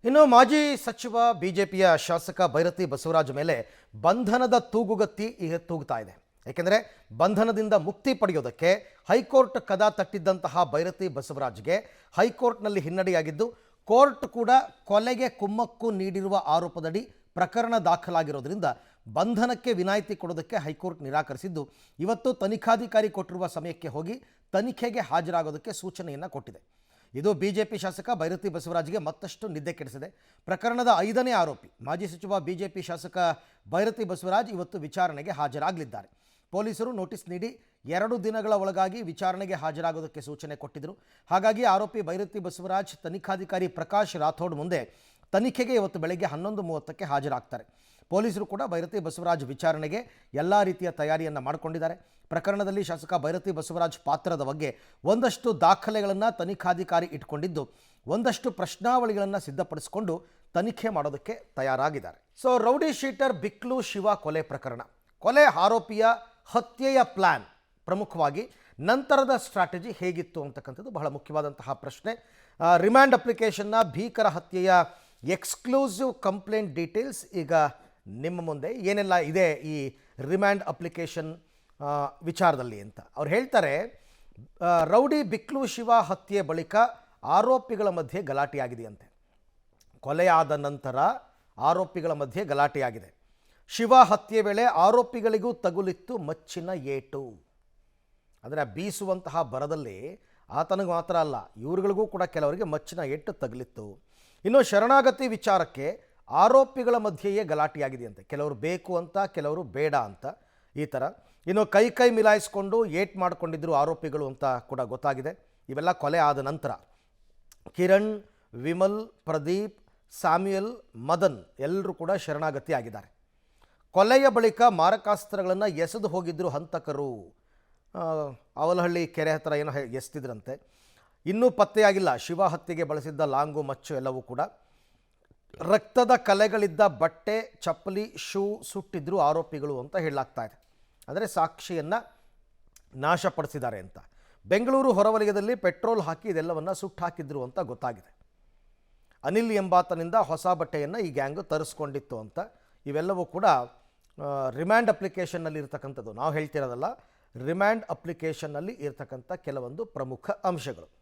ಇನ್ನು ಮಾಜಿ ಸಚಿವ ಬಿಜೆಪಿಯ ಶಾಸಕ ಭೈರತಿ ಬಸವರಾಜ್ ಮೇಲೆ ಬಂಧನದ ತೂಗುಗತ್ತಿ ಈಗ ತೂಗುತ್ತಾ ಇದೆ. ಏಕೆಂದರೆ ಬಂಧನದಿಂದ ಮುಕ್ತಿ ಪಡೆಯೋದಕ್ಕೆ ಹೈಕೋರ್ಟ್ ಕದ ತಟ್ಟಿದ್ದಂತಹ ಭೈರತಿ ಬಸವರಾಜ್ಗೆ ಹೈಕೋರ್ಟ್ನಲ್ಲಿ ಹಿನ್ನಡೆಯಾಗಿದ್ದು, ಕೋರ್ಟ್ ಕೂಡ ಕೊಲೆಗೆ ಕುಮ್ಮಕ್ಕು ನೀಡಿರುವ ಆರೋಪದಡಿ ಪ್ರಕರಣ ದಾಖಲಾಗಿರೋದ್ರಿಂದ ಬಂಧನಕ್ಕೆ ವಿನಾಯಿತಿ ಕೊಡೋದಕ್ಕೆ ಹೈಕೋರ್ಟ್ ನಿರಾಕರಿಸಿದ್ದು, ಇವತ್ತು ತನಿಖಾಧಿಕಾರಿ ಕೊಟ್ಟಿರುವ ಸಮಯಕ್ಕೆ ಹೋಗಿ ತನಿಖೆಗೆ ಹಾಜರಾಗೋದಕ್ಕೆ ಸೂಚನೆಯನ್ನು ಕೊಟ್ಟಿದೆ. ಇದು ಬಿಜೆಪಿ ಶಾಸಕ ಭೈರತಿ ಬಸವರಾಜ್ಗೆ ಮತ್ತಷ್ಟು ನಿದ್ದೆ ಕೆಡಿಸಿದೆ. ಪ್ರಕರಣದ 5ನೇ ಆರೋಪಿ ಮಾಜಿ ಸಚಿವ ಬಿಜೆಪಿ ಶಾಸಕ ಭೈರತಿ ಬಸವರಾಜ್ ಇವತ್ತು ವಿಚಾರಣೆಗೆ ಹಾಜರಾಗಲಿದ್ದಾರೆ. ಪೊಲೀಸರು ನೋಟಿಸ್ ನೀಡಿ 2 ದಿನಗಳ ಒಳಗಾಗಿ ವಿಚಾರಣೆಗೆ ಹಾಜರಾಗೋದಕ್ಕೆ ಸೂಚನೆ ಕೊಟ್ಟಿದ್ದರು. ಹಾಗಾಗಿ ಆರೋಪಿ ಭೈರತಿ ಬಸವರಾಜ್ ತನಿಖಾಧಿಕಾರಿ ಪ್ರಕಾಶ್ ರಾಥೋಡ್ ಮುಂದೆ ತನಿಖೆಗೆ ಇವತ್ತು ಬೆಳಗ್ಗೆ 11:30ಕ್ಕೆ ಹಾಜರಾಗ್ತಾರೆ. ಪೊಲೀಸರು ಕೂಡ ಭೈರತಿ ಬಸವರಾಜ್ ವಿಚಾರಣೆಗೆ ಎಲ್ಲ ರೀತಿಯ ತಯಾರಿಯನ್ನು ಮಾಡಿಕೊಂಡಿದ್ದಾರೆ. ಪ್ರಕರಣದಲ್ಲಿ ಶಾಸಕ ಭೈರತಿ ಬಸವರಾಜ್ ಪಾತ್ರದ ಬಗ್ಗೆ ಒಂದಷ್ಟು ದಾಖಲೆಗಳನ್ನು ತನಿಖಾಧಿಕಾರಿ ಇಟ್ಕೊಂಡಿದ್ದು, ಒಂದಷ್ಟು ಪ್ರಶ್ನಾವಳಿಗಳನ್ನು ಸಿದ್ಧಪಡಿಸಿಕೊಂಡು ತನಿಖೆ ಮಾಡೋದಕ್ಕೆ ತಯಾರಾಗಿದ್ದಾರೆ. ರೌಡಿ ಶೀಟರ್ ಬಿಕ್ಲು ಶಿವ ಕೊಲೆ ಪ್ರಕರಣ, ಕೊಲೆ ಆರೋಪಿಯ ಹತ್ಯೆಯ ಪ್ಲಾನ್, ಪ್ರಮುಖವಾಗಿ ನಂತರದ ಸ್ಟ್ರಾಟಜಿ ಹೇಗಿತ್ತು ಅಂತಕ್ಕಂಥದ್ದು ಬಹಳ ಮುಖ್ಯವಾದಂತಹ ಪ್ರಶ್ನೆ. ರಿಮ್ಯಾಂಡ್ ಅಪ್ಲಿಕೇಶನ್ನ ಭೀಕರ ಹತ್ಯೆಯ ಎಕ್ಸ್ಕ್ಲೂಸಿವ್ ಕಂಪ್ಲೇಂಟ್ ಡೀಟೇಲ್ಸ್ ಈಗ ನಿಮ್ಮ ಮುಂದೆ. ಏನೆಲ್ಲ ಇದೆ ಈ ರಿಮ್ಯಾಂಡ್ ಅಪ್ಲಿಕೇಶನ್ ವಿಚಾರದಲ್ಲಿ ಅಂತ ಅವ್ರು ಹೇಳ್ತಾರೆ. ರೌಡಿ ಬಿಕ್ಲು ಶಿವ ಹತ್ಯೆ ಬಳಿಕ ಆರೋಪಿಗಳ ಮಧ್ಯೆ ಗಲಾಟೆಯಾಗಿದೆಯಂತೆ. ಕೊಲೆಯಾದ ನಂತರ ಆರೋಪಿಗಳ ಮಧ್ಯೆ ಗಲಾಟೆಯಾಗಿದೆ. ಶಿವ ಹತ್ಯೆ ವೇಳೆ ಆರೋಪಿಗಳಿಗೂ ತಗುಲಿತ್ತು ಮಚ್ಚಿನ ಏಟು. ಅಂದರೆ ಬೀಸುವಂತಹ ಬರದಲ್ಲಿ ಆತನಿಗೆ ಮಾತ್ರ ಅಲ್ಲ, ಇವ್ರುಗಳಿಗೂ ಕೂಡ ಕೆಲವರಿಗೆ ಮಚ್ಚಿನ ಏಟು ತಗುಲಿತ್ತು. ಇನ್ನು ಶರಣಾಗತಿ ವಿಚಾರಕ್ಕೆ ಆರೋಪಿಗಳ ಮಧ್ಯೆಯೇ ಗಲಾಟೆಯಾಗಿದೆಯಂತೆ. ಕೆಲವರು ಬೇಕು ಅಂತ, ಕೆಲವರು ಬೇಡ ಅಂತ, ಈ ಥರ. ಇನ್ನು ಕೈ ಮಿಲಾಯಿಸ್ಕೊಂಡು ಏಟ್ ಮಾಡಿಕೊಂಡಿದ್ರು ಆರೋಪಿಗಳು ಅಂತ ಕೂಡ ಗೊತ್ತಾಗಿದೆ. ಇವೆಲ್ಲ ಕೊಲೆ ಆದ ನಂತರ ಕಿರಣ್, ವಿಮಲ್, ಪ್ರದೀಪ್, ಸ್ಯಾಮ್ಯುಯಲ್, ಮದನ್ ಎಲ್ಲರೂ ಕೂಡ ಶರಣಾಗತಿ ಆಗಿದ್ದಾರೆ. ಕೊಲೆಯ ಬಳಿಕ ಮಾರಕಾಸ್ತ್ರಗಳನ್ನು ಎಸೆದು ಹೋಗಿದ್ರು ಹಂತಕರು. ಅವಲಹಳ್ಳಿ ಕೆರೆ ಹತ್ತಿರ ಏನೋ ಎಸ್ತಿದ್ರಂತೆ. ಇನ್ನೂ ಪತ್ತೆಯಾಗಿಲ್ಲ ಶಿವ ಹತ್ಯೆಗೆ ಬಳಸಿದ್ದ ಲಾಂಗು, ಮಚ್ಚು ಎಲ್ಲವೂ ಕೂಡ. ರಕ್ತದ ಕಲೆಗಳಿದ್ದ ಬಟ್ಟೆ, ಚಪ್ಪಲಿ, ಶೂ ಸುಟ್ಟಿದ್ರು ಆರೋಪಿಗಳು ಅಂತ ಹೇಳಲಾಗ್ತಾ ಇದೆ. ಅಂದರೆ ಸಾಕ್ಷಿಯನ್ನು ನಾಶಪಡಿಸಿದ್ದಾರೆ ಅಂತ. ಬೆಂಗಳೂರು ಹೊರವಲಯದಲ್ಲಿ ಪೆಟ್ರೋಲ್ ಹಾಕಿ ಇದೆಲ್ಲವನ್ನು ಸುಟ್ಟು ಹಾಕಿದ್ರು ಅಂತ ಗೊತ್ತಾಗಿದೆ. ಅನಿಲ್ ಎಂಬಾತನಿಂದ ಹೊಸ ಬಟ್ಟೆಯನ್ನು ಈ ಗ್ಯಾಂಗು ತರಿಸ್ಕೊಂಡಿತ್ತು ಅಂತ. ಇವೆಲ್ಲವೂ ಕೂಡ ರಿಮ್ಯಾಂಡ್ ಅಪ್ಲಿಕೇಶನ್ನಲ್ಲಿ ಇರ್ತಕ್ಕಂಥದ್ದು. ನಾವು ಹೇಳ್ತಿರೋದಲ್ಲ, ರಿಮ್ಯಾಂಡ್ ಅಪ್ಲಿಕೇಶನ್ನಲ್ಲಿ ಇರ್ತಕ್ಕಂಥ ಕೆಲವೊಂದು ಪ್ರಮುಖ ಅಂಶಗಳು.